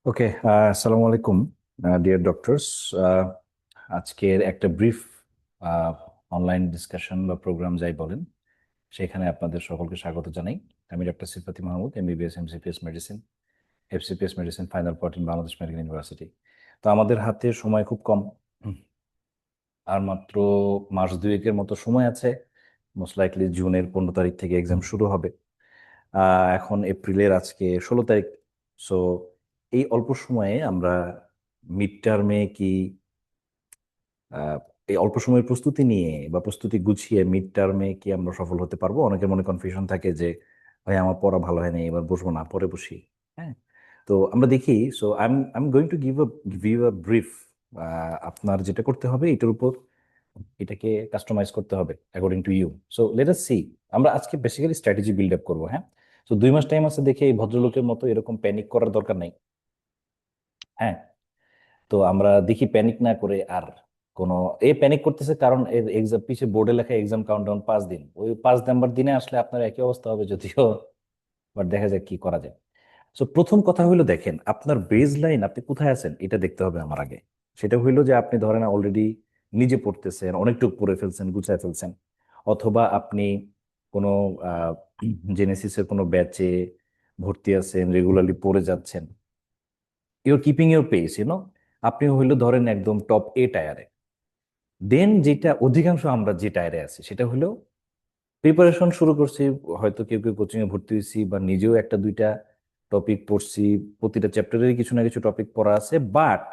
ওকে, আসসালামু আলাইকুম deer doctors. আজকের একটা ব্রিফ অনলাইন ডিসকাশন বা প্রোগ্রাম যাই বলেন, সেখানে আপনাদের সকলকে স্বাগত জানাই। আমি doctor Sifati Mahmud, MBBS MCPS medicine, FCPS medicine final part in Bangladesh medical university. তো আমাদের হাতে সময় খুব কম। হুম, আর মাত্র মাস দুয়েকের মতো সময় আছে। মোস্ট লাইকলি জুনের 15 তারিখ থেকে এক্সাম শুরু হবে। এখন এপ্রিলের আজকে 16 তারিখ। সো এই অল্প সময়ে আমরা মিড টার্মে কি আহ, এই অল্প সময়ের প্রস্তুতি নিয়ে বা প্রস্তুতি গুছিয়ে মিড টার্মে কি আমরা সফল হতে পারবো? অনেকের মনে কনফিউশন থাকে যে ভাই আমার পড়া ভালো হয় না, এবার বসবো না, পরে বসি। হ্যাঁ, তো আমরা দেখি। So I am going to give a brief. আপনার যেটা করতে হবে এটার উপর এটাকে কাস্টমাইজ করতে হবে according to you. So let us see. আমরা আজকে বেসিক্যালি স্ট্র্যাটেজি বিল্ড আপ করবো। হ্যাঁ, তো 2 মাস টাইম আছে দেখে এই ভদ্রলোকের মতো এরকম প্যানিক করার দরকার নাই। হ্যাঁ, তো আমরা দেখি প্যানিক না করে আর কোনো প্যানিক করতেছে কারণ এর এক্সাম পিছে বোর্ডে লেখা এক্সাম কাউন্টডাউন 5 দিন, ওই 5 নাম্বার দিনে আসলে আপনার একই অবস্থা হবে যদিও। বাট দেখা যাক কি করা যায়। সো প্রথম কথা হইলো, দেখেন আপনার বেজ লাইন, আপনি কোথায় আছেন এটা দেখতে হবে আমার আগে। সেটা হইলো যে আপনি ধরেন অলরেডি নিজে পড়তেছেন, অনেকটুকু পড়ে ফেলছেন, গুছায় ফেলছেন, অথবা আপনি কোনো জেনেসিসের কোনো ব্যাচে ভর্তি আছেন, রেগুলারলি পড়ে যাচ্ছেন, ইউর কিপিং ইউর পেস, আপনি হইলো ধরেন একদম টপ টায়ারে। দেন যেটা অধিকাংশ আমরা যে টায়ারে আছি সেটা হলো প্রিপারেশন শুরু করছি। হয়তো কেউ কেউ কোচিং এ ভর্তি হয়েছি বা নিজেও একটা দুইটা টপিক পড়ছি। প্রতিটা চ্যাপ্টারেরই কিছু না কিছু টপিক পড়া আছে, বাট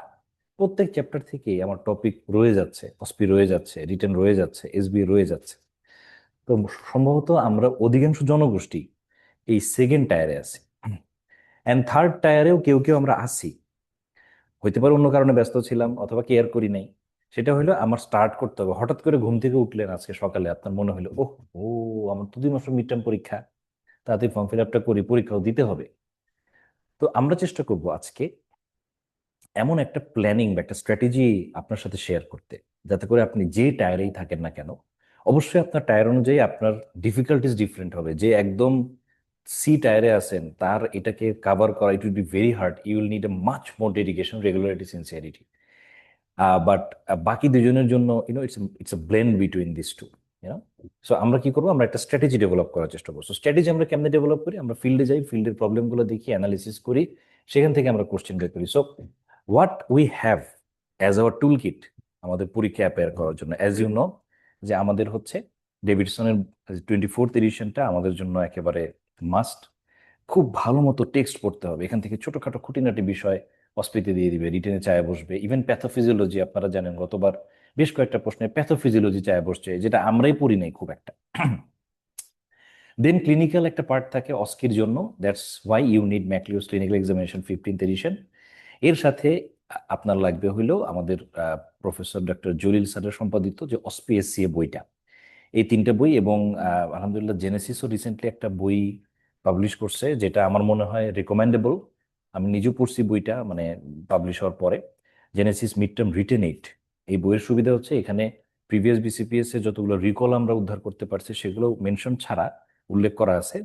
প্রত্যেক চ্যাপ্টার থেকে আমার টপিক রয়ে যাচ্ছে, অসপি রয়ে যাচ্ছে, রিটেন রয়ে যাচ্ছে, এসবি রয়ে যাচ্ছে। তো সম্ভবত আমরা অধিকাংশ জনগোষ্ঠী এই সেকেন্ড টায়ারে আছি। অ্যান্ড থার্ড টায়ারেও কেউ কেউ আমরা আছি, হইতে পারে অন্য কারণে ব্যস্ত ছিলাম অথবা কেয়ার করি নাই। সেটা হলো আমার স্টার্ট করতে হবে। হঠাৎ করে ঘুম থেকে উঠলেন আজকে সকালে, আপনার মনে হলো ওহ, ও আমার তো 2 মাস মিড টার্ম পরীক্ষা, তাড়াতাড়ি ফর্ম ফিল আপটা করি, পরীক্ষাও দিতে হবে। তো আমরা চেষ্টা করব আজকে এমন একটা প্ল্যানিং বা একটা স্ট্র্যাটেজি আপনার সাথে শেয়ার করতে, যাতে করে আপনি যে টায়ারেই থাকেন না কেন, অবশ্যই আপনার টায়ার অনুযায়ী আপনার ডিফিকাল্টিস ডিফারেন্ট হবে। যে একদম সি টায়ারে আছেন তার এটাকে কাভার করা it will be very hard, you will need a much more dedication, regularity, sincerity. But বাকি দুজনের জন্য it's a blend between this two. You know so আমরা কি করবো, আমরা একটা স্ট্র্যাটেজি ডেভেলপ করার চেষ্টা করবো। স্ট্র্যাটেজি আমরা কেমনে ডেভেলপ করি? আমরা ফিল্ডে যাই, ফিল্ডের প্রবলেমগুলো দেখি, অ্যানালিসিস করি, সেখান থেকে আমরা কোশ্চেন বের করি। So what we have as our tool kit আমাদের পরীক্ষা অ্যাপেয়ার করার জন্য, অ্যাজ ইউ নো, যে আমাদের হচ্ছে ডেভিডসনের 24th এডিশনটা আমাদের জন্য একেবারে মাস্ট। খুব ভালো মতো টেক্সট পড়তে হবে, এখান থেকে ছোটখাটো খুঁটিনাটি বিষয় অস্পিতে দিয়ে দিবে, রিটেনে চায় বসবে। ইভেন প্যাথোফিজিওলজি, আপনারা জানেন গতবার বেশ কয়েকটা প্রশ্নে প্যাথোফিজিওলজি চায় বসছে, যেটা আমরাই পড়ি নাই খুব একটা। দেন ক্লিনিক্যাল একটা পার্ট থাকে অস্কির জন্য, that's why you need Macleod's clinical examination 15th edition. এর সাথে আপনার লাগবে হইলো আমাদের প্রফেসর ডক্টর জলিল স্যারের সম্পাদিত যে অসপিএসসিএ বইটা। এই 3টে বই এবং আলহামদুলিল্লাহ জেনেসিসও রিসেন্টলি একটা বই পাবলিশ করছে, যেটা আমার মনে হয় রেকমেন্ডেবল। আমি নিজেও পড়ছি বইটা, মানে পাবলিশ হওয়ার পরে। Genesis mid term written eight. এই বইয়ের সুবিধা হচ্ছে এখানে প্রিভিয়াস বিসিপিএস এ যতগুলো রিকল আমরা উদ্ধার করতে পারছি সেগুলো মেনশন ছাড়া উল্লেখ করা আছে।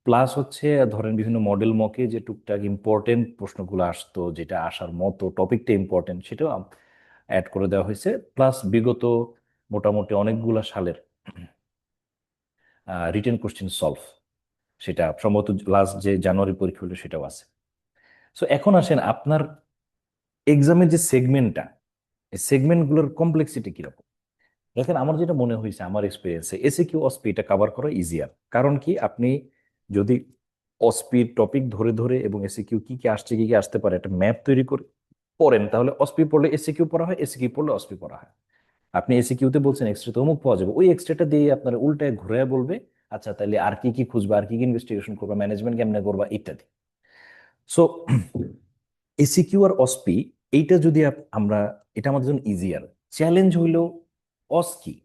প্লাস হচ্ছে ধরেন বিভিন্ন মডেল মকে যে টুকটাক ইম্পর্টেন্ট প্রশ্নগুলো আসতো, যেটা আসার মতো টপিকটা ইম্পর্টেন্ট, সেটাও অ্যাড করে দেওয়া হয়েছে। প্লাস বিগত মোটামুটি অনেকগুলা সালের রিটেন কোশ্চেন সলভ, সেটা সম্ভবত লাস্ট যে জানুয়ারি পরীক্ষা হলো সেটাও আছে। সো এখন আসেন আপনার এক্সামের যে সেগমেন্টটা, এই সেগমেন্টগুলোর কমপ্লেক্সিটি কিরকম। দেখেন আমার যেটা মনে হয়েছে আমার এক্সপিরিয়েন্সে, এসে কিউ অসপি এটা কাভার করা ইজিয়ার। কারণ কি, আপনি যদি অসপির টপিক ধরে ধরে এবং এসে কিউ কি কি আসছে কি কি আসতে পারে একটা ম্যাপ তৈরি করে পড়েন, তাহলে অসপি পড়লে এসে কিউ পড়া হয়, এসে কিউ পড়লে অসপি পড়া হয়। আপনি এসে কিউতে বলছেন এক্সট্রা তো অমুক পাওয়া যাবে, ওই এক্সট্রাটা দিয়ে আপনার উল্টায় ঘুরে বলবে আচ্ছা তাহলে আর কি কি খুঁজবা, আর কি কি ইনভেস্টিগেশন করবা, ম্যানেজমেন্ট কেমনে করবা ইত্যাদি। সো এসিকিউ আর অসপি, এইটা যদি আমরা, এটা আমাদের জন্য ইজিয়ার। চ্যালেঞ্জ হইলো অসকি,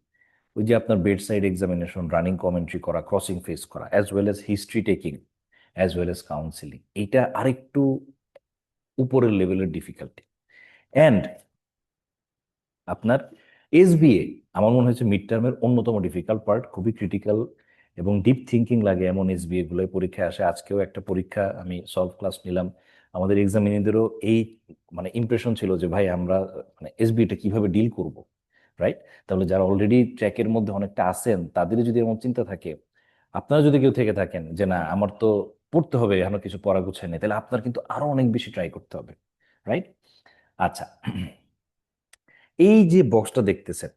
ওই যে আপনার bed side examination, running commentary করা, ক্রসিং ফেস করা, as well as history taking, as well as counselling, এইটা আরেকটু উপরের লেভেলের ডিফিকাল্টি। অ্যান্ড আপনার এসবিএ আমার মনে হচ্ছে মিড টার্মের অন্যতম ডিফিকাল্ট পার্ট, খুবই ক্রিটিক্যাল এবং ডিপ থিঙ্কিং লাগে এমন এসবিএ গুলো পরীক্ষায় আসে। আজকেও একটা পরীক্ষা আমি সলভ ক্লাস নিলাম, আমাদের এক্সামিনীদেরও এই মানে ইমপ্রেশন ছিল যে ভাই আমরা মানে এসবিটা কিভাবে ডিল করব, রাইট? তাহলে যারা অলরেডি ট্র্যাকের মধ্যে অনেকটা আছেন তাদেরই যদি এমন চিন্তা থাকে, আপনারা যদি কেউ থেকে থাকেন যে না আমার তো পড়তে হবে, এখনো কিছু পড়া গুছায় নেই, তাহলে আপনার কিন্তু আরো অনেক বেশি ট্রাই করতে হবে, রাইট? আচ্ছা, এই যে বক্সটা দেখতেছেন,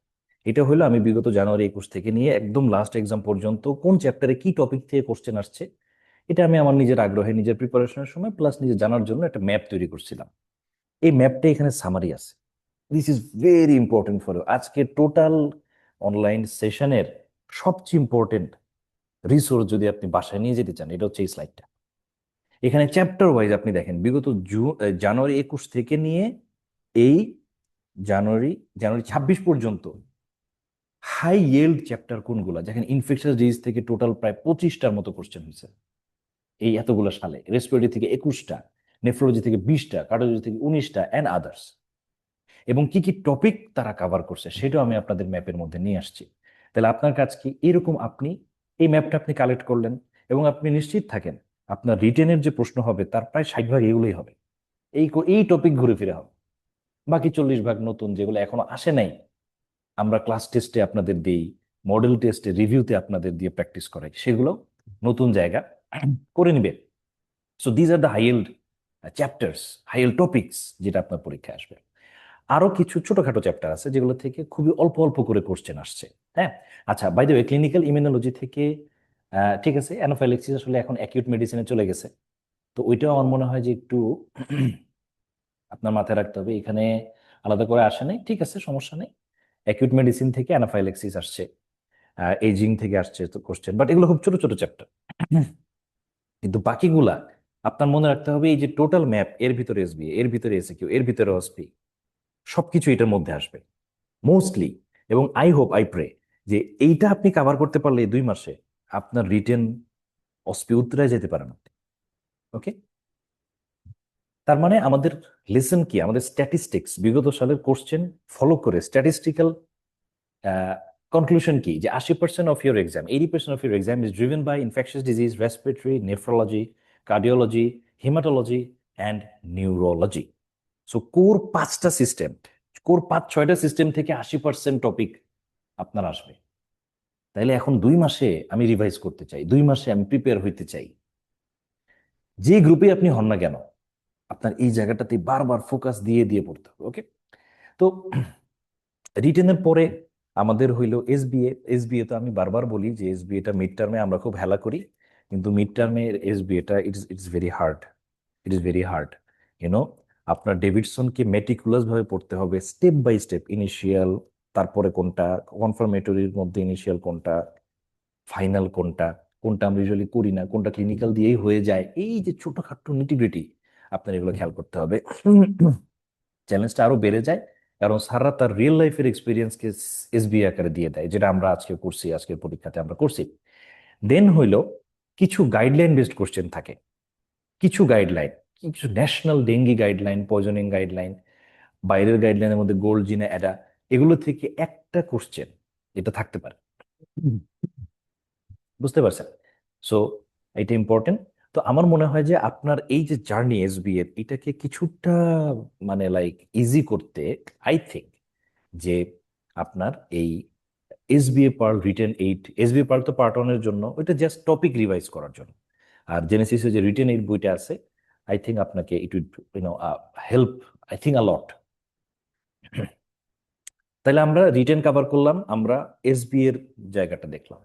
এটা হলো আমি বিগত জানুয়ারি 21 থেকে নিয়ে একদম লাস্ট এক্সাম পর্যন্ত কোন চ্যাপ্টারে কি টপিক থেকে কোশ্চেন আসছে, এটা আমি আমার নিজের আগ্রহে নিজের প্রিপারেশনের সময় প্লাস নিজে জানার জন্য একটা ম্যাপ তৈরি করছিলাম। এই ম্যাপটা এখানে সামারি আছে। This is very important for আজকে টোটাল অনলাইন সেশনের সবচেয়ে ইম্পর্টেন্ট রিসোর্স যদি আপনি বাসায় নিয়ে যেতে চান, এটা হচ্ছে এই স্লাইডটা। এখানে চ্যাপ্টার ওয়াইজ আপনি দেখেন বিগত জানুয়ারি 21 থেকে নিয়ে এই জানুয়ারি জানুয়ারি 26 পর্যন্ত হাই ইয়েল্ড চ্যাপ্টার কোনগুলা, যেখানে ইনফেকশনাস ডিজিজ থেকে টোটাল প্রায় 25টার মতো কোশ্চেন হয়েছে এই এতগুলো সালে, রেসপিরেটরি থেকে 21টা, নেফ্রোলজি থেকে 20টা, কার্ডিওলজি থেকে 19টা অ্যান্ড আদার্স। এবং কি কি টপিক তারা কাভার করছে সেটাও আমি আপনাদের ম্যাপের মধ্যে নিয়ে আসছি। তাহলে আপনার কাজ কি, এরকম আপনি এই ম্যাপটা আপনি কালেক্ট করলেন এবং আপনি নিশ্চিত থাকেন আপনার রিটেনের যে প্রশ্ন হবে তার প্রায় 60 ভাগ এগুলোই হবে, এই এই টপিক ঘুরে ফিরে হবে। বাকি 40 ভাগ নতুন যেগুলো এখনো আসে নাই, আমরা ক্লাস টেস্টে আপনাদের দিই, মডেল টেস্টে রিভিউতে আপনাদের দিয়ে প্র্যাকটিস করাই, সেগুলো নতুন জায়গা করে নিবে। So these are the high yield chapters, high yield topics যেটা আপনার পরীক্ষায় আসবে। আরো কিছু ছোটখাটো চ্যাপ্টার আছে যেগুলো থেকে খুবই অল্প অল্প করে কোশ্চেন আসছে। হ্যাঁ, আচ্ছা, by the way clinical immunology থেকে ঠিক আছে, অ্যানোফাইলেক্সিস আসলে এখন অ্যাকিউট মেডিসিনে চলে গেছে, তো ওইটাও আমার মনে হয় যে একটু আপনার মাথায় রাখতে হবে, এখানে আলাদা করে আসে নাই, ঠিক আছে সমস্যা নেই। অ্যাকিউট মেডিসিন থেকে অ্যানাফাইলেক্সিস আসছে, এজিং থেকে আসছে তো কোশ্চেন, বাট এগুলো খুব ছোট ছোট চ্যাপ্টার। কিন্তু বাকিগুলা আপনার মনে রাখতে হবে, এই যে টোটাল ম্যাপ, এর ভিতরে এসবি, এর ভিতরে এসিকিউ, এর ভিতরে অসপি, সবকিছু এটার মধ্যে আসবে মোস্টলি। এবং আই হোপ আই প্রে যে এইটা আপনি কাভার করতে পারলে এই 2 মাসে আপনার রিটেন অসপি উত্তরায় যেতে পারেন আপনি। ওকে, তার মানে আমাদের লেসন কি, আমাদের স্ট্যাটিস্টিক্স বিগত সালের কোশ্চেন ফলো করে স্ট্যাটিস্টিক্যাল কনক্লুশন কি, যে 80% of your exam, 80% of your exam is driven by infectious disease, respiratory, nephrology, cardiology, haematology and neurology. So core 5টা সিস্টেম, কোর 5-6টা সিস্টেম থেকে 80% টপিক আপনার আসবে। তাইলে এখন 2 মাসে আমি রিভাইজ করতে চাই, 2 মাসে আমি প্রিপেয়ার হইতে চাই, যে গ্রুপে আপনি হন না কেন আপনার এই জায়গাটাতে বারবার ফোকাস দিয়ে দিয়ে পড়তে হবে। ওকে, তো রিটেনের পরে আমাদের হইলো এসবিএ। এসবিএ তো আমি বারবার বলি যে এসবিএটা মিড টার্মে আমরা খুব হেলা করি, কিন্তু মিড টার্মে এসবিএটা it's very hard, it is very hard. You know, আপনার ডেভিডসনকে মেটিকুলাস ভাবে পড়তে হবে, স্টেপ বাই স্টেপ, ইনিশিয়াল, তারপরে কোনটা কনফার্মেটরির মধ্যে ইনিশিয়াল কোনটা, ফাইনাল কোনটা, কোনটা আমরা ইউজুয়ালি করি না, কোনটা ক্লিনিক্যাল দিয়েই হয়ে যায়, এই যে ছোটখাটো নিটিগ্রিটি আপনার এগুলো খেয়াল করতে হবে। চ্যালেঞ্জটা আরো বেড়ে যায় কারণ স্যাররা তার রিয়েল লাইফের এক্সপিরিয়েন্সকে এসবি আকারে দিয়ে দেয়, যেটা আমরা আজকে করছি, আজকের পরীক্ষাতে আমরা করছি। দেন হইলো কিছু গাইডলাইন বেসড কোশ্চেন থাকে, কিছু গাইডলাইন, কিছু national dengue guideline, poisoning guideline, বাইরের গাইডলাইনের মধ্যে গোল্ড জিনা অ্যাডা, এগুলো থেকে একটা কোশ্চেন এটা থাকতে পারে। হুম। বুঝতে পারছেন? সো এটা ইম্পর্টেন্ট। তো আমার মনে হয় যে আপনার এই যে জার্নি এসবি এর, এটাকে কিছুটা মানে লাইক ইজি করতে আই থিঙ্ক যে আপনার এই SBA pearl written 8, SBA pearl তো পার্ট 1 এর জন্য, ওইটা জাস্ট টপিক রিভাইজ করার জন্য। আর জেনেসিসের যে রিটেন 8 বইটা আছে, আই থিঙ্ক আপনাকে it would help, I think a lot. তাহলে আমরা রিটেন কভার করলাম, আমরা এসবি এর জায়গাটা দেখলাম,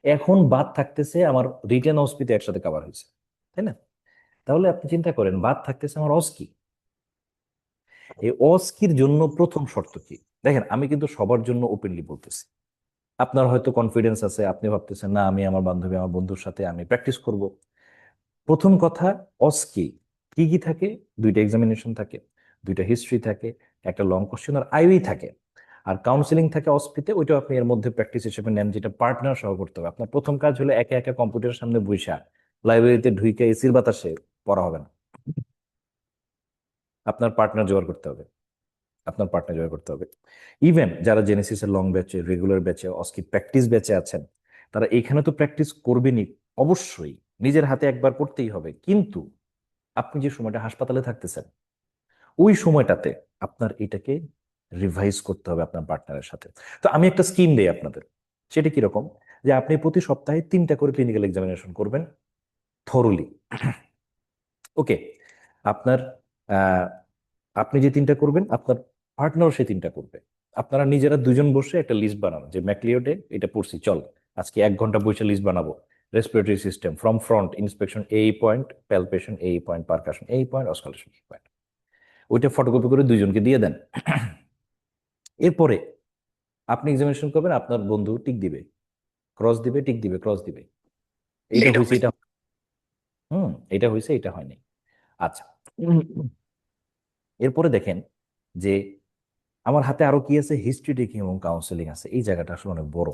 এখন বাদ থাকতেছে আমার রিটেন অস্পিতে একসাথে কভার হয়েছে, তাই না? তাহলে আপনি চিন্তা করেন বাদ থাকতেছে আমার অস্কি। এই অস্কির জন্য প্রথম শর্ত কি? দেখেন আমি কিন্তু সবার জন্য ওপেনলি বলতেছি, আপনার হয়তো কনফিডেন্স আছে, আপনি ভাবতেছেন না আমি আমার বান্ধবী আমার বন্ধুর সাথে আমি প্র্যাকটিস করব। প্রথম কথা, অস্কি কি কি থাকে? 2টা এক্সামিনেশন থাকে, 2টা হিস্ট্রি থাকে, একটা লং কোশ্চেন আর আইওই থাকে, আর কাউন্সিলিং থাকে অস্পিতে, ওইটাও আপনি এর মধ্যে প্র্যাকটিস হিসেবে নেন, যেটা পার্টনার সহ করতে হবে। আপনার প্রথম কাজ হলো একা একা কম্পিউটারের সামনে বইসা লাইব্রেরিতে ঢুইকে এসির বাতাসে পড়া হবে না, আপনার পার্টনার জোগাড় করতে হবে, আপনার পার্টনার জোগাড় করতে হবে। ইভেন যারা জেনেসিসের লং ব্যাচে, রেগুলার ব্যাচে, অস্কি প্র্যাকটিস ব্যাচে আছেন, তারা এখানে তো প্র্যাকটিস করবেনই অবশ্যই, নিজের হাতে একবার করতেই হবে, কিন্তু আপনি যে সময়টা হাসপাতালে থাকতেছেন ওই সময়টাতে আপনার এটাকে রিভাইজ করতে হবে আপনার পার্টনারের সাথে। তো আমি একটা স্কিম দেই আপনাদের, সেটা কিরকম, যে আপনি প্রতি সপ্তাহে 3টা করে ক্লিনিক্যাল এক্সামিনেশন করবেন থরলি। ওকে, আপনার আহ, আপনি যে 3টা করবেন আপনার পার্টনারও সেই 3টা করবে। আপনারা নিজেরা দুজন বসে একটা লিস্ট বানান যে ম্যাকলিওডে এটা পড়ছি, চল আজকে 1 ঘন্টা বসে লিস্ট বানাবো। Respiratory system from front inspection এই পয়েন্ট, প্যালপেশন এই পয়েন্ট, পারকাশন এই পয়েন্ট, অস্কালেশন এই পয়েন্ট। ওইটা ফটোকপি করে দুইজনকে দিয়ে দেন। এরপরে আপনি এক্সামিনেশন করবেন, আপনার বন্ধু টিক দিবে, ক্রস দিবে, টিক দিবে, ক্রস দিবে, এটা হয়েছে, এটা এটা হয়েছে, এটা হয়নি। আচ্ছা, এরপরে দেখেন যে আমার হাতে আরো কি আছে, হিস্ট্রি টেকিং এবং কাউন্সেলিং আছে। এই জায়গাটা আসলে অনেক বড়।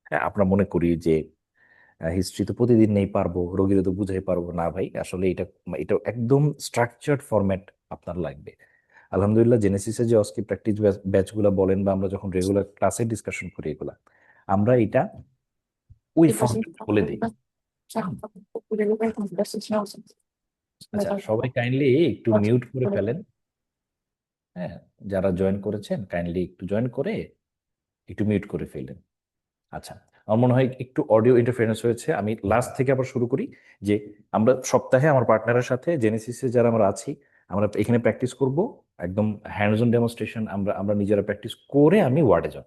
হ্যাঁ, আমরা মনে করি যে হিস্ট্রি তো প্রতিদিন নেই পারবো, রোগীরা তো বুঝাই পারবো না। ভাই আসলে এটা এটা একদম স্ট্রাকচার্ড ফরম্যাট আপনার লাগবে। আলহামদুলিল্লাহ জেনেসিসে যে অস্কি প্র্যাকটিস ব্যাচগুলো বলেন বা আমরা যখন রেগুলার ক্লাসে ডিসকাশন করি এগুলা, আমরা এটা ওই ফরম্যাট বলে দিই। আচ্ছা, সবাই কাইন্ডলি একটু মিউট করে ফেলেন। হ্যাঁ, যারা জয়েন করেছেন কাইন্ডলি একটু জয়েন করে একটু মিউট করে ফেলেন। আচ্ছা, আমার মনে হয় একটু অডিও ইন্টারফারেন্স হয়েছে। আমি লাস্ট থেকে আবার শুরু করি। যে আমরা সপ্তাহে আমার পার্টনারের সাথে জেনেসিসে যারা আমরা আছি, আমরা এখানে প্র্যাকটিস করব একদম হ্যান্ডস অন ডেমনস্ট্রেশন। আমরা আমরা নিজেরা প্র্যাকটিস করে আমি ওয়ার্ডে যাব।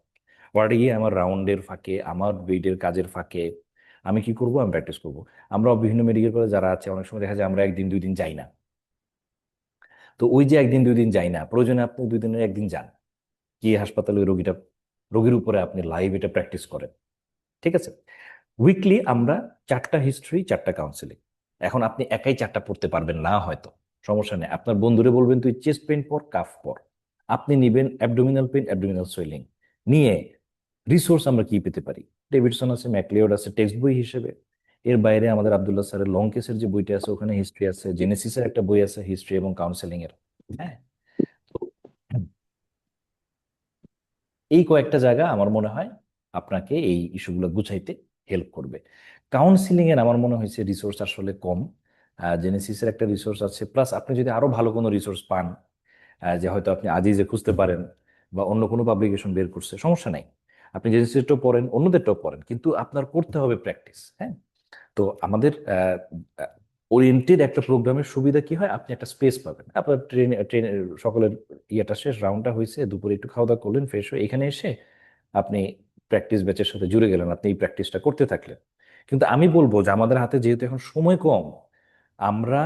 ওয়ার্ডে গিয়ে আমার রাউন্ডের ফাঁকে, আমার বেডের কাজের ফাঁকে আমি কি করব, আমি প্র্যাকটিস করব। আমরা বিভিন্ন মেডিকেল কলেজ যারা আছে, অনেক সময় দেখা যায় আমরা 1 দিন 2 দিন যাই না। তো ওই যে 1 দিন 2 দিন যাই না, প্রয়োজনে আপনি 2 দিনের 1 দিন যান, গিয়ে হাসপাতালে ওই রোগীর উপরে আপনি লাইভ এটা প্র্যাকটিস করেন। ঠিক আছে? উইকলি আমরা 4টা হিস্ট্রি, 4টা কাউন্সিলিং। এখন আপনি একাই 4টা পড়তে পারবেন না হয়তো, সমস্যা নেই, আপনার বন্ধুরে বলবেন তুই চেস্ট পেইন পর, কাফ পর। আপনি নিবেন অ্যাবডোমিনাল পেইন, অ্যাবডোমিনাল সোয়েলিং নিয়ে। রিসোর্স আমরা কি পেতে পারি, ডেভিডসন আছে, ম্যাকলিওড আছে টেক্সট বই হিসেবে। এর বাইরে আমাদের আব্দুল্লাহ স্যারের লং কেসের যে বইটা আছে ওখানে হিস্ট্রি আছে, জেনেসিসের একটা বই আছে হিস্ট্রি এবং কাউন্সেলিং এর। হ্যাঁ, তো এই কয়েকটা জায়গা আমার মনে হয় আপনাকে এই ইস্যুগুলো গুছাইতে হেল্প করবে। কাউন্সিলিং এর আমার মনে হয়েছে রিসোর্স আসলে কম। জেনেসিসের একটা রিসোর্স আছে, প্লাস আপনি যদি আরো ভালো কোনো রিসোর্স পান, যে হয়তো আপনি আজই যে খুঁজতে পারেন বা অন্য কোনো পাবলিকেশন বের করছে, সমস্যা নাই। আপনি জেনেসিসটাও পড়েন, অন্যদেরটাও পড়েন, কিন্তু আপনার করতে হবে প্র্যাকটিস। হ্যাঁ, তো আমাদের ওরিয়েন্টেড একটা প্রোগ্রামের সুবিধা কি হয়, আপনি একটা স্পেস পাবেন। আপনার ট্রেনে ট্রেনে সকলের ইয়েটা শেষ, রাউন্ডটা হয়েছে, দুপুরে একটু খাওয়া দাওয়া করলেন, ফ্রেশ হয়ে এখানে এসে আপনি প্র্যাকটিস ব্যাচের সাথে জুড়ে গেলেন, আপনি এই প্র্যাকটিসটা করতে থাকলেন। কিন্তু আমি বলবো যে আমাদের হাতে যেহেতু এখন সময় কম, আমরা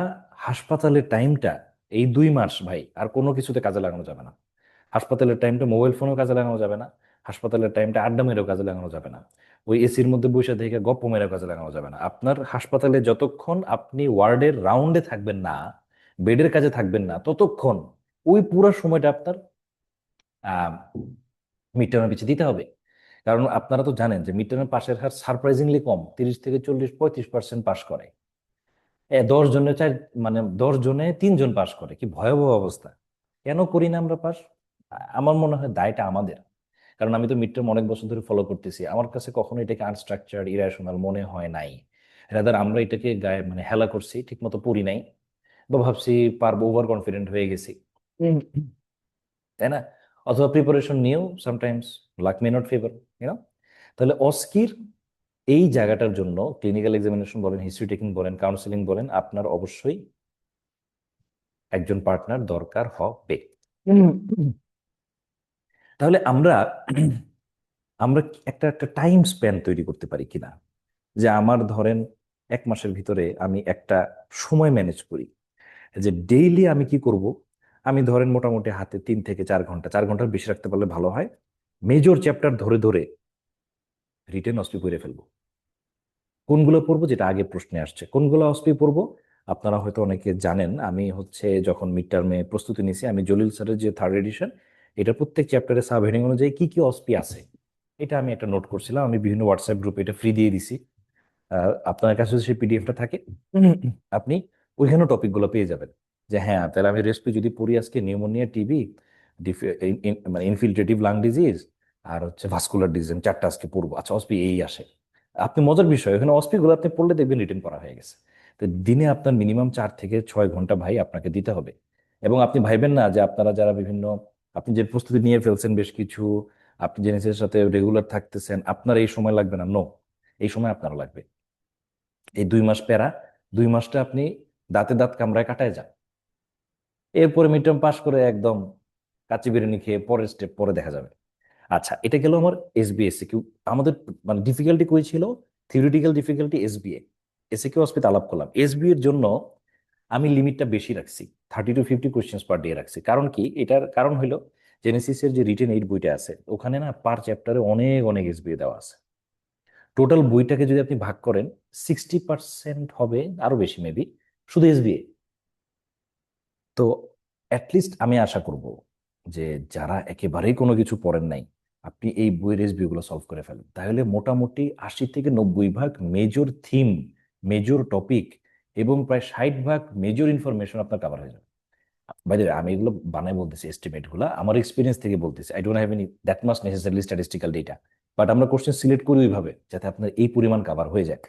হাসপাতালের টাইমটা এই 2 মাস ভাই আর কোনো কিছুতে কাজে লাগানো যাবে না। হাসপাতালের টাইমটা মোবাইল ফোনেও কাজে লাগানো যাবে না। হাসপাতালের টাইমটা আড্ডা মেরেও কাজে লাগানো যাবে না। ওই এসির মধ্যে বসে থেকে গপ্প মেরেও কাজে লাগানো যাবে না। আপনার হাসপাতালে যতক্ষণ আপনি ওয়ার্ডের রাউন্ডে থাকবেন না, বেডের কাজে থাকবেন না, ততক্ষণ ওই পুরো সময়টা আপনার আহ মিড টার্মের পিছিয়ে দিতে হবে। কারণ আপনারা তো জানেন যে মিড টার্মের পাশের হার সারপ্রাইজিংলি কম, 30 থেকে 40 35% পাশ করে। 10 জনে চার, মানে 10 জনে 3 জন পাশ করে, কি ভয়াবহ অবস্থা। কেন করি না আমরা পাস? আমার মনে হয় দায়টা আমাদের। কারণ আমি তো মিড টার্ম অনেক বছর ধরে ফলো করতেছি, আমার কাছে কখনো এটাকে আনস্ট্রাকচার্ড ইরাশনাল মনে হয় নাই। রাদার আমরা এটাকে গায়ে মানে হেলা করছি, ঠিক মতো পড়ি নাই, বা ভাবছি পারবো, ওভার কনফিডেন্ট হয়ে গেছি। হুম। তাই না? অথবা প্রিপারেশন নিয়েও sometimes luck may not favour, you know. তাহলে অস্কির এই জায়গাটার জন্য ক্লিনিক্যাল এক্সামিনেশন বলেন, হিস্ট্রি টেকিং বলেন, কাউন্সিলিং বলেন, আপনার অবশ্যই একজন পার্টনার দরকার হবে। তাহলে আমরা আমরা একটা একটা টাইম স্প্যান তৈরি করতে পারি কিনা, যে আমার ধরেন 1 মাসের ভিতরে আমি একটা সময় ম্যানেজ করি, যে ডেইলি আমি কি করব। আমি ধরেন মোটামুটি হাতে 3 থেকে 4 ঘন্টা, 4 ঘন্টার বেশি রাখতে পারলে ভালো হয়, মেজর চ্যাপ্টার ধরে ধরে রিটেন অস্পি করে ফেলবো। কোনগুলো পড়বো, যেটা আগে প্রশ্নে আসছে, কোনগুলো অস্পি পড়বো। আপনারা হয়তো অনেকে জানেন, আমি হচ্ছে যখন মিড টার্মে প্রস্তুতি নিছি, আমি জলিল স্যারের যে 3rd এডিশন, এটা প্রত্যেক চ্যাপ্টারে সাব হেডিং অনুযায়ী কি কি অস্পি আছে এটা আমি একটা নোট করছিলাম। আমি বিভিন্ন হোয়াটসঅ্যাপ গ্রুপে এটা ফ্রি দিয়ে দিছি। আপনার কাছে যদি সেই পিডিএফটা থাকে, আপনি ওইখানেও টপিকগুলো পেয়ে যাবেন। যে হ্যাঁ, তাহলে আমি রেসপি যদি পড়ি আজকে, নিউমোনিয়া, টিবি, মানে ইনফিল্ট্রেটিভ লাং ডিজিজ, আর হচ্ছে ভাস্কুলার ডিজিজ, 4টা আজকে পড়বো। আচ্ছা, অস্পি এই আসে। আপনি মজার বিষয়, ওখানে অস্পি গুলো আপনি পড়লে দেখবেন রিটেন করা হয়ে গেছে। তো দিনে আপনার মিনিমাম 4 থেকে 6 ঘন্টা ভাই আপনাকে দিতে হবে। এবং আপনি ভাইবেন না যে আপনারা যারা বিভিন্ন, আপনি যে প্রস্তুতি নিয়ে ফেলছেন বেশ কিছু, আপনি জেনেসিসের সাথে রেগুলার থাকতেছেন, আপনার এই সময় লাগবে না, নো, এই সময় আপনার লাগবে। এই 2 মাস প্যারা, 2 মাসটা আপনি দাঁতে দাঁত কামড়ায় কাটায় যান। এরপরে মিড টার্ম পাস করে একদম কাচ্চি বিরিয়ানি খেয়ে পরের স্টেপ পরে দেখা যাবে। আচ্ছা, এটা গেল আমার এসবিএসসি কিউ। আমাদের মানে ডিফিকাল্টি কই ছিল? Theoretical difficulty SBA. এসে কিউ আসতে আলাপ করলাম। এসবি এর জন্য আমি লিমিটটা বেশি রাখছি, 30 to 50 কোয়েশ্চেন্স পার ডে রাখছি। কারণ কি? এটার কারণ হলো জেনেসিসের যে রিটেন 8 বইটা আছে ওখানে না পার চ্যাপ্টারে অনেক অনেক এসবিএ দেওয়া আছে। টোটাল বইটাকে যদি আপনি ভাগ করেন 60% হবে, আরো বেশি মেবি, শুধু এসবিএ। তো অ্যাটলিস্ট আমি আশা করব যে যারা একেবারেই কোনো কিছু পড়েন নাই, আপনি এই বইয়ের এসবি গুলো সলভ করে ফেলেন, তাহলে মোটামুটি 80 থেকে 90 ভাগ মেজর থিম, মেজর টপিক এবং প্রায় 60 ভাগ মেজর ইনফরমেশন আপনার কভার হয়ে যাবে। বাইরে আমি এগুলো বানাই বলতেছি, এস্টিমেট গুলা আমার এক্সপিরিয়েন্স থেকে বলতেছি। I don't have any that much necessary statistical data, but আমরা কোশ্চেন সিলেক্ট করি ওইভাবে যাতে আপনার এই পরিমাণ কভার হয়ে যায়।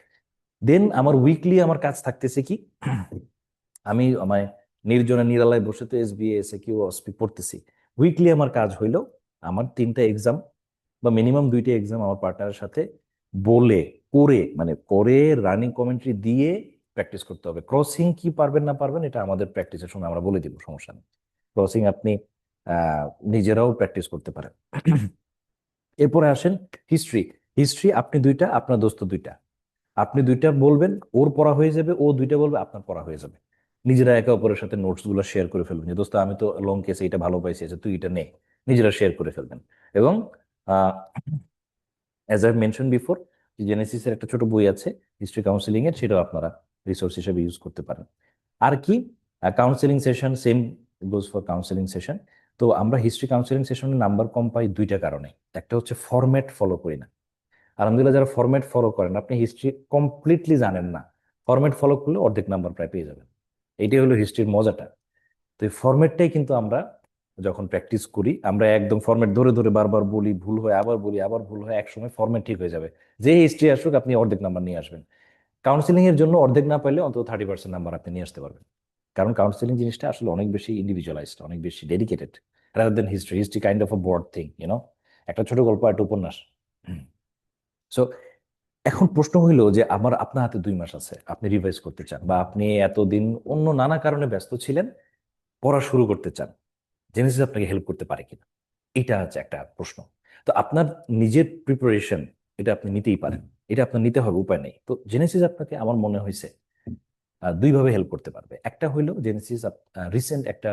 দেন আমার উইকলি আমার কাজ থাকতেছে কি, আমি আমায় নির্জনে নিরালায় বসে তো এসবিএ এসে কিউ অসপি পড়তেছি। উইকলি আমার কাজ হইলো আমার 3টা এক্সাম বা মিনিমাম 2টা এক্সাম আমার পার্টনারের সাথে বলে করে, মানে করে রানিং কমেন্ট্রি দিয়ে প্র্যাকটিস করতে হবে। ক্রসিং কি পারবেন না পারবেন এটা আমাদের প্র্যাকটিসের সময় আমরা বলে দিব, সমস্যা নেই। ক্রসিং আপনি আহ নিজেরাও প্র্যাকটিস করতে পারেন। এরপরে আসেন হিস্ট্রি। হিস্ট্রি আপনি 2টা, আপনার দোস্ত 2টা, আপনি 2টা বলবেন, ওর পড়া হয়ে যাবে, ও 2টা বলবে, আপনার পড়া হয়ে যাবে। নিজেরা একে অপরের সাথে নোটস গুলো শেয়ার করে ফেলবেন, যে দোস্ত আমি তো লং কেসে এটা ভালো পাইছি, আচ্ছা তুই এটা নে। নিজেরা শেয়ার করে ফেলবেন। এবং অ্যাজ আই মেনশন বিফোর, জেনেসিসের একটা ছোট বই আছে হিস্ট্রি কাউন্সিলিং এর, সেটাও আপনারা রিসোর্স হিসেবে ইউজ করতে পারেন। আর কি, counselling session same goes for counselling session. তো আমরা হিস্ট্রি কাউন্সিলিং সেশনের নাম্বার কম পাই 2টা কারণে। একটা হচ্ছে ফরম্যাট ফলো করি না। আলহামদুলিল্লাহ, যারা ফরম্যাট ফলো করেন, আপনি হিস্ট্রি কমপ্লিটলি জানেন না, ফরম্যাট ফলো করলে অর্ধেক নাম্বার প্রায় পেয়ে যাবেন। এইটাই হলো হিস্ট্রির মজাটা। তো এই ফরম্যাটটাই কিন্তু আমরা যখন প্র্যাকটিস করি, আমরা একদম ফরম্যাট ধরে ধরে বারবার বলি, ভুল হয় আবার বলি, আবার ভুল হয়, একসময় ফরম্যাট ঠিক হয়ে যাবে। যে হিস্ট্রি আসুক আপনি অর্ধেক নাম্বার নিয়ে আসবেন। কাউন্সিলিং এর জন্য অর্ধেক না পাইলে অন্তত 30% নাম্বার আপনি নিয়ে আসতে পারবেন। কারণ কাউন্সিলিং জিনিসটা আসলে অনেক বেশি ইন্ডিভিজুয়ালাইজড, অনেক বেশি dedicated, rather than history. History kind of a broad thing, একটা ছোট গল্প, একটা উপন্যাস। সো এখন প্রশ্ন হইলো যে আমার আপনার হাতে 2 মাস আছে, আপনি রিভাইজ করতে চান, বা আপনি এতদিন অন্য নানা কারণে ব্যস্ত ছিলেন, পড়া শুরু করতে চান, জেনেসিস আপনাকে হেল্প করতে পারে কিনা, এটা হচ্ছে একটা প্রশ্ন। তো আপনার নিজের প্রিপারেশন, এটা আপনি নিতেই পারেন, এটা আপনার নিতে হবে, উপায় নেই। তো জেনেসিস আপনাকে আমার মনে হয়েছে 2ভাবে হেল্প করতে পারবে। একটা হইলো জেনেসিস রিসেন্ট একটা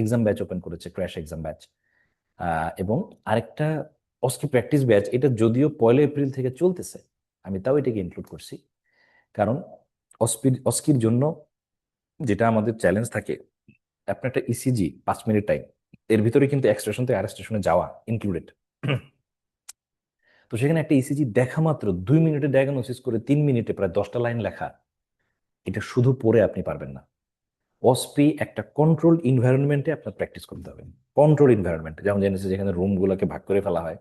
এক্সাম ব্যাচ ওপেন করেছে, ক্র্যাশ এক্সাম ব্যাচ। এবং আরেকটা অস্কি প্র্যাকটিস ব্যাচ, এটা যদিও 1 এপ্রিল থেকে চলতেছে, আমি তাও এটাকে ইনক্লুড করছি। কারণ অস্কির জন্য যেটা আমাদের চ্যালেঞ্জ থাকে, আপনার একটা ইসিজি 5 মিনিট টাইম, এর ভিতরে কিন্তু এক স্টেশন থেকে আর স্টেশনে যাওয়া ইনক্লুডেড। তো সেখানে একটা ইসিজি দেখা মাত্র 2 মিনিটে ডায়াগনোসিস করে 3 মিনিটে প্রায় 10টা লাইন লেখা, এটা শুধু পড়ে আপনি পারবেন না। অসপি একটা কন্ট্রোল ইনভায়রনমেন্টে আপনার প্র্যাকটিস করতে হবে। কন্ট্রোল ইনভায়রনমেন্ট, যেমন জেনেছে যেখানে রুমগুলোকে ভাগ করে ফেলা হয়,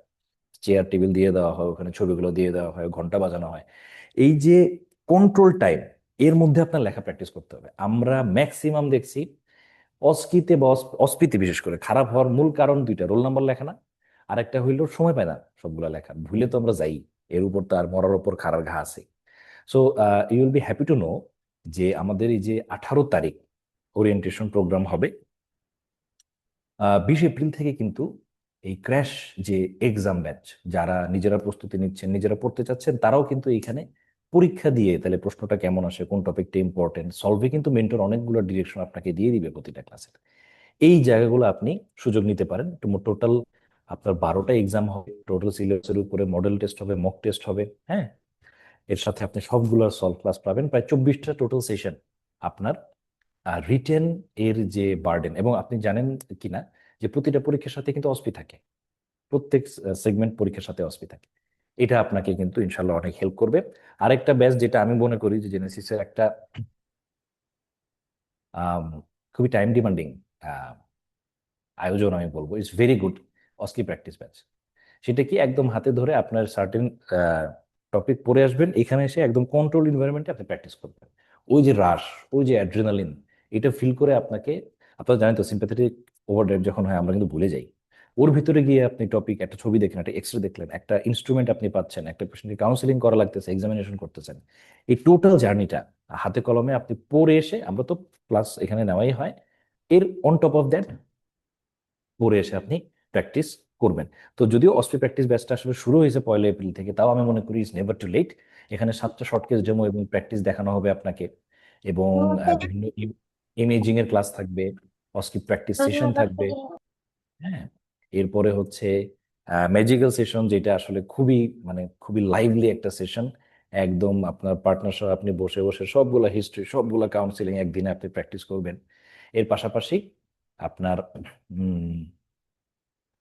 চেয়ার টেবিল দিয়ে দেওয়া হয়, ওখানে ছবিগুলো দিয়ে দেওয়া হয়, ঘন্টা বাজানো হয়, এই যে কন্ট্রোল টাইম, এর মধ্যে আপনার লেখা প্র্যাকটিস করতে হবে। আমরা ম্যাক্সিমাম দেখছি অস্কিতে বা অস্পিতে বিশেষ করে খারাপ হওয়ার মূল কারণ 2টা: রোল নাম্বার লেখা না, আর একটা হইলো সময় পায় না সবগুলা লেখা, ভুলে তো আমরা যাই। এর উপর তো আর মরার উপর খাড়ার ঘা আছে। So you will be happy to know যে আমাদের এই যে 18 তারিখ ওরিয়েন্টেশন প্রোগ্রাম হবে, 20 এপ্রিল থেকে কিন্তু এই ক্র্যাশ যে এক্সাম ব্যাচ, যারা নিজেরা প্রস্তুতি নিচ্ছেন, নিজেরা পড়তে চাচ্ছেন, তারাও কিন্তু এইখানে পরীক্ষা দিয়ে তাহলে প্রশ্নটা কেমন আসে, কোন টপিকটা ইম্পর্টেন্ট, সলভে কিন্তু মেন্টর অনেকগুলো ডিরেকশন আপনাকে দিয়ে দিবে প্রতিটা ক্লাসের। এই জায়গাগুলো আপনি সুযোগ নিতে পারেন। টোটাল আপনার 12টা এক্সাম হবে, টোটাল সিলেবাসের উপরে মডেল টেস্ট হবে, মক টেস্ট হবে, হ্যাঁ। এর সাথে আপনি সবগুলোর সলভ ক্লাস পাবেন, প্রায় 24টা টোটাল সেশন। আপনার রিটেন এর যে বার্ডেন, এবং আপনি জানেন কিনা যে প্রতিটা পরীক্ষার সাথে কিন্তু অসপি থাকে, প্রত্যেক সেগমেন্ট পরীক্ষার সাথে অসপি থাকে। এটা আপনাকে কিন্তু ইনশাল্লাহ অনেক হেল্প করবে। আরেকটা ব্যাচ যেটা আমি মনে করি যে জেনেসিসের একটা আম, খুবই টাইম ডিমান্ডিং আয়োজন, আমি বলবো it's very good, OSCE practice batch. সেটা কি, একদম হাতে ধরে আপনার সার্টেন টপিক পড়ে আসবেন, এখানে এসে একদম কন্ট্রোল ইনভায়রনমেন্টে আপনি প্র্যাকটিস করবেন। ওই যে রাশ, ওই যে অ্যাড্রিনালিন, এটা ফিল করে আপনাকে, আপনারা জানেন তো সিম্প্যাথেটিক ওভারড্রাইভ যখন হয় আমরা কিন্তু ভুলে যাই। ওর ভিতরে গিয়ে আপনি টপিক, একটা ছবি দেখলেন, একটা এক্সরে দেখলেন, একটা ইনস্ট্রুমেন্ট আপনি পাচ্ছেন, একটা পেশেন্টকে কাউন্সিলিং করা লাগতেছে, এক্সামিনেশন করতেছেন, এই টোটাল জার্নিটা হাতে কলমে আপনি পড়ে এসে, আমরা তো ক্লাস এখানে নেওয়াই হয়, এর অন টপ অফ দ্যাট পড়ে এসে আপনি প্র্যাকটিস করবেন। তো যদিও অস্ট্রি প্র্যাকটিস ব্যাচটা আসলে শুরু হয়েছে 1 এপ্রিল থেকে, তাও আমি মনে করি ইটস নেভার টু লেট। এখানে 7টা শর্ট কেস ডেমো এবং প্র্যাকটিস দেখানো হবে আপনাকে, এবং বিভিন্ন ইমেজিং এর ক্লাস থাকবে, অস্ট্রি প্র্যাকটিস সেশন থাকবে। হ্যাঁ, এরপরে হচ্ছে ম্যাজিক্যাল সেশন, যেটা আসলে খুবই, মানে খুবই লাইভলি একটা সেশন। একদম আপনার পার্টনার সহ আপনি বসে বসে সবগুলা হিস্ট্রি, সবগুলা কাউন্সিলিং একদিনে আপনি প্র্যাকটিস করবেন। এর পাশাপাশি আপনার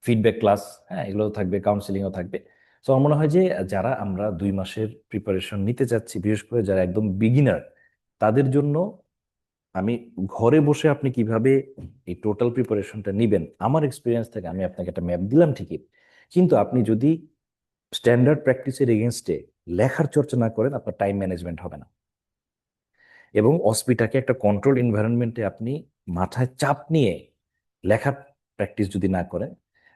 ফিডব্যাক ক্লাস, হ্যাঁ, এগুলো থাকবে, কাউন্সিলিংও থাকবে। তো আমার মনে হয় যে যারা আমরা 2 মাসের প্রিপারেশন নিতে চাচ্ছি, বিশেষ করে যারা একদম বিগিনার, তাদের জন্য আমি ঘরে বসে আপনি কিভাবে এই টোটাল প্রিপারেশনটা নিবেন, আমার এক্সপিরিয়েন্স থেকে আমি আপনাকে একটা ম্যাপ দিলাম ঠিকই, কিন্তু আপনি যদি স্ট্যান্ডার্ড প্র্যাকটিসের এগেনস্টে লেখার চর্চা না করেন, আপনার টাইম ম্যানেজমেন্ট হবে না। এবং অস্পিটাকে একটা কন্ট্রোল এনভায়রনমেন্টে আপনি মাথায় চাপ নিয়ে লেখার প্র্যাকটিস যদি না করেন,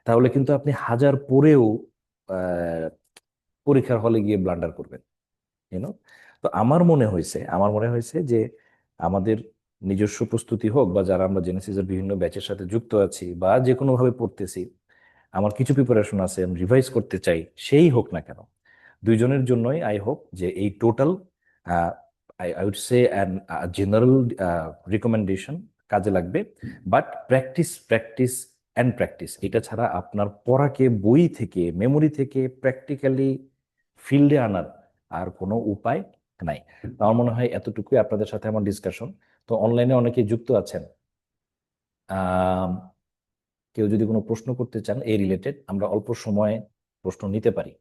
তাহলে কিন্তু আপনি হাজার পড়েও আহ, পরীক্ষার হলে গিয়ে ব্লান্ডার করবেন, ইউনো। তো আমার মনে হয়েছে যে আমাদের নিজস্ব প্রস্তুতি হোক, বা যারা আমরা জেনেসিসের বিভিন্ন ব্যাচের সাথে যুক্ত আছি বা যে কোনো ভাবে পড়তেছি, আমার কিছু প্রিপারেশন আছে, আমি রিভাইজ করতে চাই, সেই হোক না কেন, দুইজনের জন্যই আই হোপ যে এই total, I would say an general recommendation কাজে লাগবে। But practice, practice and practice, এটা ছাড়া আপনার পড়াকে বই থেকে, মেমোরি থেকে প্র্যাকটিক্যালি ফিল্ডে আনার আর কোনো উপায় নাই। তো আমার মনে হয় এতটুকুই আপনাদের সাথে আমার ডিসকাশন। তো অনলাইনে অনেকে যুক্ত আছেন, আহ কেউ যদি কোনো প্রশ্ন করতে চান এই রিলেটেড, আমরা অল্প সময়ে প্রশ্ন নিতে পারি।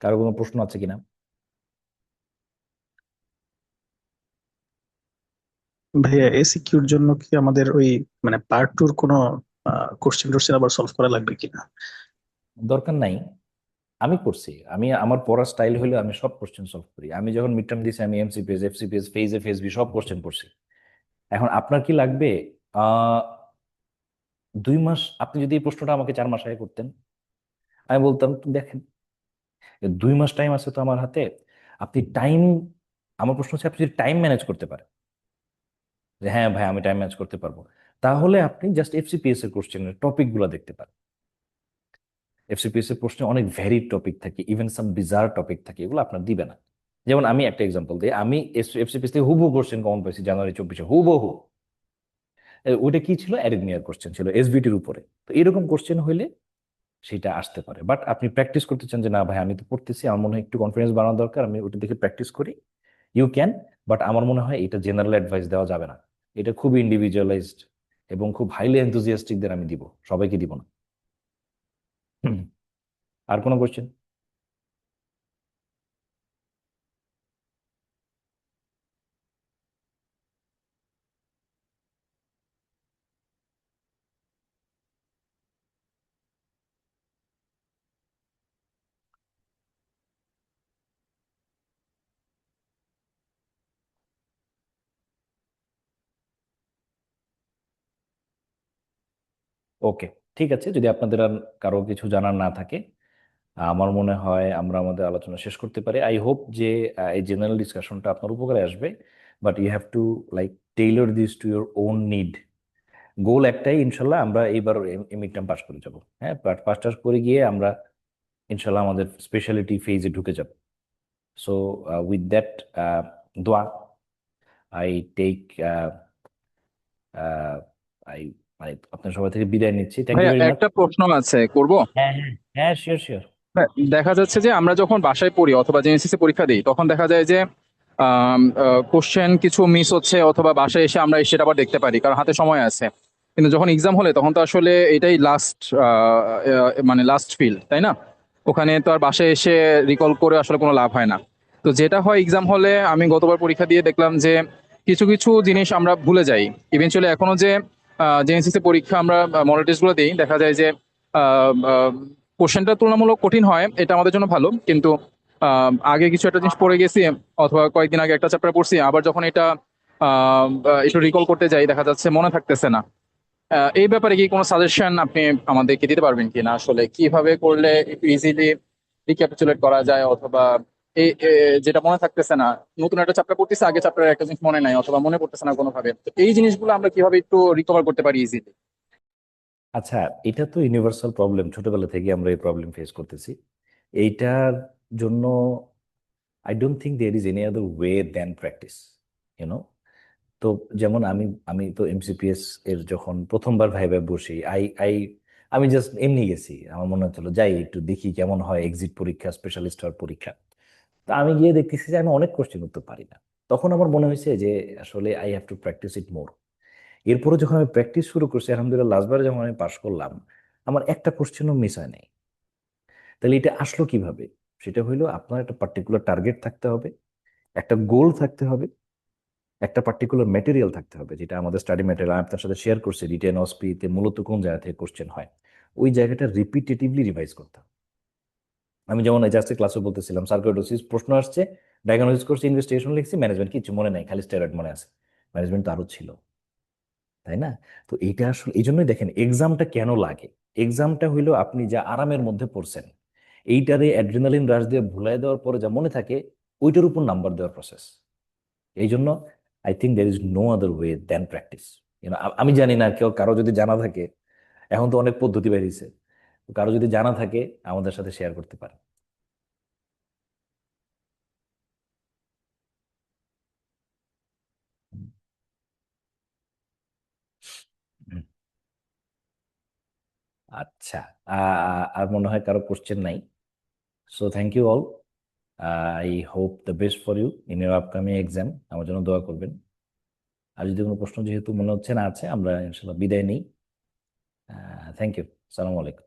কারো কোনো প্রশ্ন আছে কিনা? ভাইয়া এসিকিউর জন্য কি আমাদের ওই মানে পার্ট টুর কোনো কোশ্চেন টোশ্চেন আবার সলভ করা লাগবে কিনা? দরকার নাই, আমি করছি। আমি আমার পড়ার স্টাইল হলে আমি সব কোশ্চেন সলভ করি। আমি যখন মিড টার্ম দিয়েছি, আমি এমসিপিএস, এফসিপিএস, ফেজ এ, ফেজ বি সব কোশ্চেন পড়ছি। এখন আপনার কি লাগবে? আহ 2 মাস, আপনি যদি এই প্রশ্নটা আমাকে 4 মাস আগে করতেন, আমি বলতাম তো দেখেন, 2 মাস টাইম আছে তো আমার হাতে, আপনি টাইম, আমার প্রশ্ন হচ্ছে আপনি যদি টাইম ম্যানেজ করতে পারেন, যে হ্যাঁ ভাই আমি টাইম ম্যানেজ করতে পারবো, তাহলে আপনি জাস্ট এফসিপিএস এর কোশ্চেনের টপিক গুলো দেখতে পারেন। এফসিপিএস এর প্রশ্নে অনেক ভ্যারিড টপিক থাকে, ইভেন সাম বিজার টপিক থাকে, এগুলো আপনার দিবে না। যেমন আমি একটা এক্সাম্পল দিই, আমি এফসিপিএস থেকে হুবহু কোশ্চেন কমন পাইছি জানুয়ারি 24-এ, হুবহু। ওইটা কি ছিল? অ্যারিথমিয়ার কোশ্চেন ছিল, এসবিটির উপরে। তো এরকম কোশ্চেন হইলে সেটা আসতে পারে। বাট আপনি প্র্যাকটিস করতে চান যে না ভাই আমি তো পড়তেছি, আমার মনে হয় একটু কনফিডেন্স বাড়ানো দরকার, আমি ওটা দেখে প্র্যাকটিস করি, ইউ ক্যান। বাট আমার মনে হয় এটা জেনারেল অ্যাডভাইস দেওয়া যাবে না। এটা খুবই ইন্ডিভিজুয়ালাইজড এবং খুব হাইলি এনথুজিয়াস্টিকদের আমি দিব, সবাইকে দিব না। হুম। আর কোনো কোশ্চেন? ওকে, ঠিক আছে। যদি আপনাদের আর কারো কিছু জানার না থাকে, আমার মনে হয় আমরা আমাদের আলোচনা শেষ করতে পারি। আই হোপ যে এই জেনারেল ডিসকাশনটা আপনার উপকারে আসবে। But you have to like tailor this to your own need. গোল একটাই, ইনশাল্লাহ আমরা এইবার মিড টার্ম পাস করে যাব। হ্যাঁ, পাস টাস করে গিয়ে আমরা ইনশাল্লাহ আমাদের স্পেশালিটি ফেজে ঢুকে যাব। সো উইথ দ্যাট দোয়া, আই টেক আই, মানে আপনার সবাই থেকে বিদায় নিচ্ছি। থ্যাংক ইউ ভাইয়া ভেরি মাচ। একটা প্রশ্ন আছে, করব? হ্যাঁ হ্যাঁ হ্যাঁ, শিওর শিওর। হ্যাঁ, দেখা যাচ্ছে যে আমরা যখন বাসায় পড়ি অথবা জেএসসিসি পরীক্ষা দিই তখন দেখা যায় যে কোশ্চেন কিছু মিস হচ্ছে, অথবা বাসায় এসে আমরা সেটা আবার দেখতে পারি কারণ হাতে সময় আছে। কিন্তু যখন এক্সাম হলে তখন তো আসলে এটাই লাস্ট, মানে লাস্ট ফিল, তাই না? ওখানে তো আর বাসায় এসে রিকল করে আসলে কোনো লাভ হয় না। তো যেটা হয় এক্সাম হলে, আমি গতবার পরীক্ষা দিয়ে দেখলাম যে কিছু কিছু জিনিস আমরা ভুলে যাই। ইভেনচুয়ালি এখনো যে জেএনসিসি পরীক্ষা আমরা মডেল টেস্ট গুলো দিই, দেখা যায় যে কোশ্চেনটা তুলনামূলক কঠিন হয়, এটা আমাদের জন্য ভালো। কিন্তু আগে কিছু একটা জিনিস পড়ে গেছি অথবা কয়েকদিন আগে একটা চ্যাপ্টার পড়ছি, আবার যখন এটা একটু রিকল করতে যাই দেখা যাচ্ছে মনে থাকতেছে না। এই ব্যাপারে কি কোনো সাজেশন আপনি আমাদেরকে দিতে পারবেন কিনা, আসলে কিভাবে করলে একটু ইজিলি রিক্যাপিচুলেট করা যায়, অথবা যেটা মনে থাকতেছে না, নতুন একটা চ্যাপ্টার পড়তেছে, আগে চ্যাপ্টার একটা জিনিস মনে নাই অথবা মনে পড়তেছে না কোনোভাবে, তো এই জিনিসগুলো আমরা কিভাবে একটু রিকভার করতে পারি ইজিলি? আচ্ছা, এটা তো ইউনিভার্সাল প্রবলেম, ছোটবেলা থেকে আমরা এই প্রবলেম ফেস করতেছি। এইটার জন্য I don't think there is any other way than practice, you know. তো যেমন আমি আমি তো এমসিপিএস এর যখন প্রথমবার ভাইবা বসি, আই আই আমি জাস্ট এমনি গেছি, আমার মনে হচ্ছিল যাই একটু দেখি কেমন হয় এক্সিট পরীক্ষা, স্পেশালিস্ট হওয়ার পরীক্ষা। তো আমি গিয়ে দেখতেছি যে আমি অনেক কোশ্চেন উত্তর পারি না। তখন আমার মনে হয়েছে যে আসলে আই হ্যাভ টু প্র্যাকটিস ইট মোর। এরপরে যখন আমি প্র্যাকটিস শুরু করছি, আলহামদুলিল্লাহ লাস্টবারে যখন আমি পাশ করলাম, আমার একটা কোশ্চেনও মিস হয় নাই। তাহলে এটা আসলো কিভাবে? সেটা হইলো আপনার একটা পার্টিকুলার টার্গেট থাকতে হবে, একটা গোল থাকতে হবে, একটা পার্টিকুলার ম্যাটেরিয়াল থাকতে হবে, যেটা আমাদের স্টাডি ম্যাটেরিয়াল আমি আপনার সাথে শেয়ার করছি রিটেন অসপিতে মূলত কোন জায়গা থেকে কোশ্চেন হয়, ওই জায়গাটা রিপিটেটিভলি রিভাইজ করতে হবে। আমি যেমন জাস্ট ক্লাসে বলতেছিলাম, সার্কোইডোসিস প্রশ্ন আসছে, ডায়াগনোসিস করছি, ইনভেস্টিগেশন লিখছি, ম্যানেজমেন্ট কিছু মনে নাই, খালি স্টেরয়েড মনে আছে। ম্যানেজমেন্ট তো আরো ছিল, তাই না? তো এইটা আসলে এই জন্যই দেখেন এক্সামটা কেন লাগে। এক্সামটা হইলো আপনি যা আরামের মধ্যে পড়ছেন, এইটারে অ্যাড্রিনালিন রাশ দিয়ে ভুলাই দেওয়ার পরে যা মনে থাকে, ওইটার উপর নাম্বার দেওয়ার প্রসেস। এই জন্য I think there is no other way than practice. আমি জানি না, কেউ কারো যদি জানা থাকে, এখন তো অনেক পদ্ধতি বেরিয়েছে, কারো যদি জানা থাকে আমাদের সাথে শেয়ার করতে পারে। হুম। আচ্ছা, আর মনে হয় কারো কোশ্চেন নাই। So thank you all. I hope the best for you in your upcoming exam. আমার জন্য দোয়া করবেন। আর যদি কোনো প্রশ্ন যেহেতু মনে হচ্ছে না আছে, আমরা ইনশাল্লাহ বিদায় নিই। Thank you. সালাম আলাইকুম।